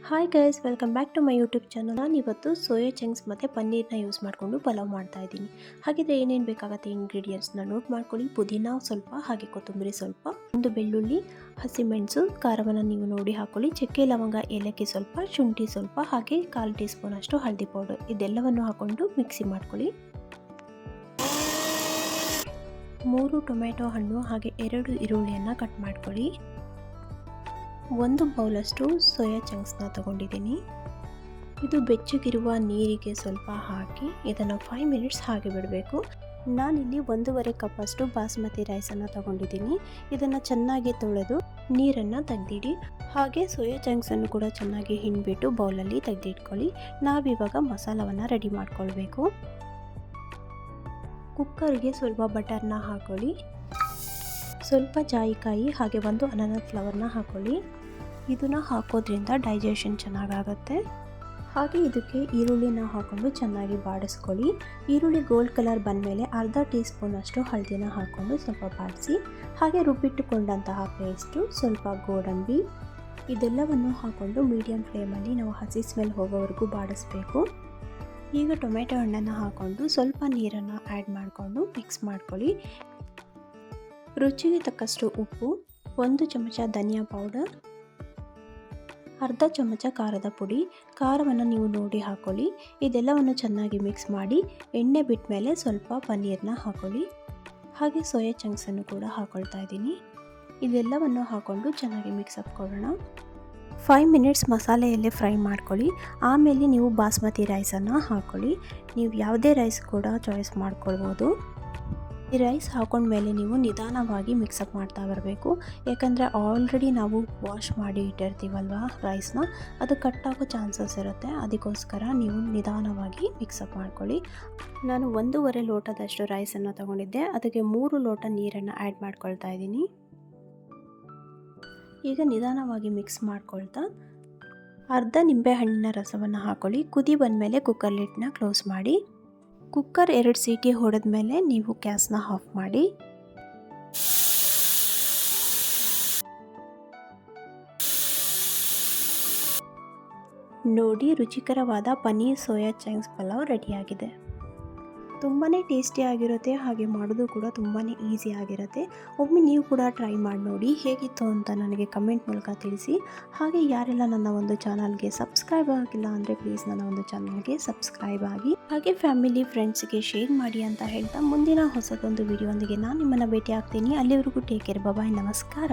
Hi guys, welcome back to my YouTube channel. ನಾನು ಇವತ್ತು soya chunks ಮತ್ತು ಪನ್ನೀರ್ನ use ಮಾಡಿಕೊಂಡು ಪಲಾವ್ ಮಾಡ್ತಾ ಇದ್ದೀನಿ. ಹಾಗಿದ್ರೆ ಏನೇನು ಬೇಕಾಗುತ್ತೆ ಇಂಗ್ರೀಡಿಯೆಂಟ್ಸ್ನ ನೋಟ್ ಮಾಡ್ಕೊಳ್ಳಿ. ಪುದೀನ ಸ್ವಲ್ಪ, ಹಾಗೆ ಕೊತ್ತಂಬರಿ ಸ್ವಲ್ಪ, ಒಂದು ಬೆಳ್ಳುಳ್ಳಿ, ಹಸಿಮೆಣಸು, ಖಾರವನ್ನು ನೀವು ನೋಡಿ ಹಾಕೊಳ್ಳಿ, ಚಕ್ಕೆ ಲವಂಗ ಏಲಕ್ಕಿ ಸ್ವಲ್ಪ, ಶುಂಠಿ ಸ್ವಲ್ಪ, ಹಾಗೆ 1/4 ಟೀ ಸ್ಪೂನ್ ಅಷ್ಟು ಹಳದಿ ಪೌಡರ್. ಇದೆಲ್ಲವನ್ನು ಹಾಕೊಂಡು ಮಿಕ್ಸಿ ಮಾಡ್ಕೊಳ್ಳಿ. 3 ಟೊಮೆಟೊ ಹಣ್ಣು ಹಾಗೆ 2 ಈರುಳ್ಳಿಯನ್ನು ಕಟ್ ಮಾಡ್ಕೊಳ್ಳಿ. 1 ಬೌಲಷ್ಟು ಸೋಯಾ ಚಂಕ್ಸ್ನ ತಗೊಂಡಿದ್ದೀನಿ. ಇದು ಬೆಚ್ಚಗಿರುವ ನೀರಿಗೆ ಸ್ವಲ್ಪ ಹಾಕಿ ಇದನ್ನು 5 ಮಿನಿಟ್ಸ್ ಹಾಗೆ ಬಿಡಬೇಕು. ನಾನಿಲ್ಲಿ 1.5 ಕಪ್ಪಷ್ಟು ಬಾಸ್ಮತಿ ರೈಸನ್ನು ತಗೊಂಡಿದ್ದೀನಿ. ಇದನ್ನು ಚೆನ್ನಾಗಿ ತೊಳೆದು ನೀರನ್ನು ತೆಗೆದಿಡಿ. ಹಾಗೆ ಸೋಯಾ ಚಂಕ್ಸನ್ನು ಕೂಡ ಚೆನ್ನಾಗಿ ಹಿಂಡ್ಬಿಟ್ಟು ಬೌಲಲ್ಲಿ ತೆಗೆದಿಟ್ಕೊಳ್ಳಿ. ನಾವಿವಾಗ ಮಸಾಲವನ್ನು ರೆಡಿ ಮಾಡ್ಕೊಳ್ಬೇಕು. ಕುಕ್ಕರ್ಗೆ ಸ್ವಲ್ಪ ಬಟರ್ನ ಹಾಕೊಳ್ಳಿ, ಸ್ವಲ್ಪ ಜಾಯಿಕಾಯಿ ಹಾಗೆ 1 ಅನಾನಸ್ ಫ್ಲವರ್ನ ಹಾಕೊಳ್ಳಿ. ಇದನ್ನು ಹಾಕೋದ್ರಿಂದ ಡೈಜೆಷನ್ ಚೆನ್ನಾಗಾಗುತ್ತೆ. ಹಾಗೆ ಇದಕ್ಕೆ ಈರುಳ್ಳಿನ ಹಾಕೊಂಡು ಚೆನ್ನಾಗಿ ಬಾಡಿಸ್ಕೊಳ್ಳಿ. ಈರುಳ್ಳಿ ಗೋಲ್ಡ್ ಕಲರ್ ಬಂದಮೇಲೆ 1/2 ಟೀ ಸ್ಪೂನ್ ಅಷ್ಟು ಹಳದಿನ ಹಾಕೊಂಡು ಸ್ವಲ್ಪ ಬಾಡಿಸಿ. ಹಾಗೆ ರುಬ್ಬಿಟ್ಟುಕೊಂಡಂತಹ ಪೇಸ್ಟು, ಸ್ವಲ್ಪ ಗೋಡಂಬಿ, ಇದೆಲ್ಲವನ್ನು ಹಾಕೊಂಡು ಮೀಡಿಯಂ ಫ್ಲೇಮಲ್ಲಿ ನಾವು ಹಸಿ ಸ್ಮೆಲ್ ಹೋಗೋವರೆಗೂ ಬಾಡಿಸ್ಬೇಕು. ಈಗ ಟೊಮೆಟೊ ಹಣ್ಣನ್ನು ಹಾಕೊಂಡು ಸ್ವಲ್ಪ ನೀರನ್ನು ಆ್ಯಡ್ ಮಾಡಿಕೊಂಡು ಮಿಕ್ಸ್ ಮಾಡ್ಕೊಳ್ಳಿ. ರುಚಿಗೆ ತಕ್ಕಷ್ಟು ಉಪ್ಪು, 1 ಚಮಚ ಧನಿಯಾ ಪೌಡರ್, ಅರ್ಧ ಚಮಚ ಖಾರದ ಪುಡಿ, ಖಾರವನ್ನು ನೀವು ನೋಡಿ ಹಾಕೊಳ್ಳಿ. ಇದೆಲ್ಲವನ್ನು ಚೆನ್ನಾಗಿ ಮಿಕ್ಸ್ ಮಾಡಿ ಎಣ್ಣೆ ಬಿಟ್ಟ ಮೇಲೆ ಸ್ವಲ್ಪ ಪನ್ನೀರನ್ನ ಹಾಕೊಳ್ಳಿ. ಹಾಗೆ ಸೋಯಾ ಚಂಕ್ಸನ್ನು ಕೂಡ ಹಾಕೊಳ್ತಾ ಇದ್ದೀನಿ. ಇದೆಲ್ಲವನ್ನು ಹಾಕೊಂಡು ಚೆನ್ನಾಗಿ ಮಿಕ್ಸಪ್ ಕೊಡೋಣ. 5 ಮಿನಿಟ್ಸ್ ಮಸಾಲೆಯಲ್ಲೇ ಫ್ರೈ ಮಾಡ್ಕೊಳ್ಳಿ. ಆಮೇಲೆ ನೀವು ಬಾಸ್ಮತಿ ರೈಸನ್ನು ಹಾಕೊಳ್ಳಿ. ನೀವು ಯಾವುದೇ ರೈಸ್ ಕೂಡ ಚಾಯ್ಸ್ ಮಾಡ್ಕೊಳ್ಬೋದು. ಈ ರೈಸ್ ಹಾಕೊಂಡ್ಮೇಲೆ ನೀವು ನಿಧಾನವಾಗಿ ಮಿಕ್ಸಪ್ ಮಾಡ್ತಾ ಬರಬೇಕು. ಯಾಕಂದರೆ ಆಲ್ರೆಡಿ ನಾವು ವಾಶ್ ಮಾಡಿ ಇಟ್ಟಿರ್ತೀವಲ್ವ ರೈಸ್ನ, ಅದು ಕಟ್ಟಾಗೋ ಚಾನ್ಸಸ್ ಇರುತ್ತೆ. ಅದಕ್ಕೋಸ್ಕರ ನೀವು ನಿಧಾನವಾಗಿ ಮಿಕ್ಸಪ್ ಮಾಡ್ಕೊಳ್ಳಿ. ನಾನು 1.5 ಲೋಟದಷ್ಟು ರೈಸನ್ನು ತಗೊಂಡಿದ್ದೆ. ಅದಕ್ಕೆ 3 ಲೋಟ ನೀರನ್ನು ಆ್ಯಡ್ ಮಾಡ್ಕೊಳ್ತಾ ಇದ್ದೀನಿ. ಈಗ ನಿಧಾನವಾಗಿ ಮಿಕ್ಸ್ ಮಾಡ್ಕೊಳ್ತಾ ಅರ್ಧ ನಿಂಬೆ ಹಣ್ಣಿನ ರಸವನ್ನು ಹಾಕೊಳ್ಳಿ. ಕುದಿ ಬಂದಮೇಲೆ ಕುಕ್ಕರ್ ಲಿಡ್ನ ಕ್ಲೋಸ್ ಮಾಡಿ. ಕುಕ್ಕರ್ 2 ಸೀಟಿ ಹೊಡೆದ್ಮೇಲೆ ನೀವು ಗ್ಯಾಸ್ನ ಆಫ್ ಮಾಡಿ. ನೋಡಿ, ರುಚಿಕರವಾದ ಪನ್ನೀರ್ ಸೋಯಾ ಚಂಕ್ಸ್ ಪಲಾವ್ ರೆಡಿಯಾಗಿದೆ. ತುಂಬಾ ಟೇಸ್ಟಿಯಾಗಿರುತ್ತೆ, ಹಾಗೆ ಮಾಡೋದು ಕೂಡ ತುಂಬಾ ಈಸಿ ಆಗಿರುತ್ತೆ. ಒಮ್ಮೆ ನೀವು ಕೂಡ ಟ್ರೈ ಮಾಡಿ ನೋಡಿ, ಹೇಗಿತ್ತು ಅಂತ ನನಗೆ ಕಮೆಂಟ್ ಮೂಲಕ ತಿಳಿಸಿ. ಹಾಗೆ ಯಾರೆಲ್ಲ ನನ್ನ ಒಂದು ಚಾನಲ್ಗೆ ಸಬ್ಸ್ಕ್ರೈಬ್ ಆಗಿಲ್ಲ ಅಂದರೆ ಪ್ಲೀಸ್ ನನ್ನ ಒಂದು ಚಾನಲ್ಗೆ ಸಬ್ಸ್ಕ್ರೈಬ್ ಆಗಿ. ಹಾಗೆ ಫ್ಯಾಮಿಲಿ ಫ್ರೆಂಡ್ಸ್ಗೆ ಶೇರ್ ಮಾಡಿ ಅಂತ ಹೇಳ್ತಾ ಮುಂದಿನ ಹೊಸದೊಂದು ವಿಡಿಯೋ ಒಂದಿಗೆ ನಾನು ನಿಮ್ಮನ್ನು ಭೇಟಿ ಆಗ್ತೀನಿ. ಅಲ್ಲಿವರೆಗೂ ಟೇಕ್ ಕೇರ್, ಬಾಯ್, ನಮಸ್ಕಾರ.